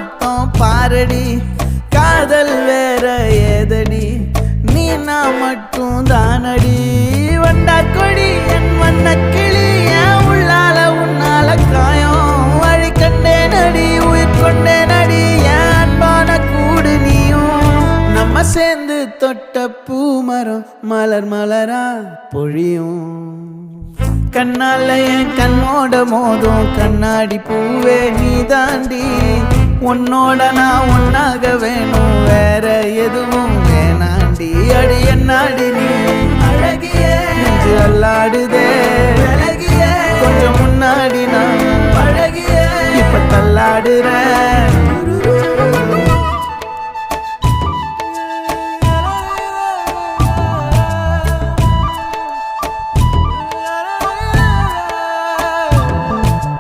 மொத்தம் பாரடி காதல் வேற ஏதடி நீ நான் மட்டும் தானடி வண்டா கொடி என் வண்ண கிளி என் உள்ளால உன்னால காயம் வழி கண்டே நடி உயிர் கொண்டே நடி என் அன்பான கூடு நீயும் நம்ம சேர்ந்து தொட்ட பூமரம் மலர் மலரா பொழியும் கண்ணால என் கண்ணோட மோதும் கண்ணாடி பூவே நீ தாண்டி உன்னோட நான் ஒன்னாக வேணும் வேற எதுவும் வேணாண்டி அடி என்னாடி நீ அழகிய நெஞ்சு அல்லாடுதே அழகிய கொஞ்சம் முன்னாடி நான் அழகிய இப்ப தள்ளாடுற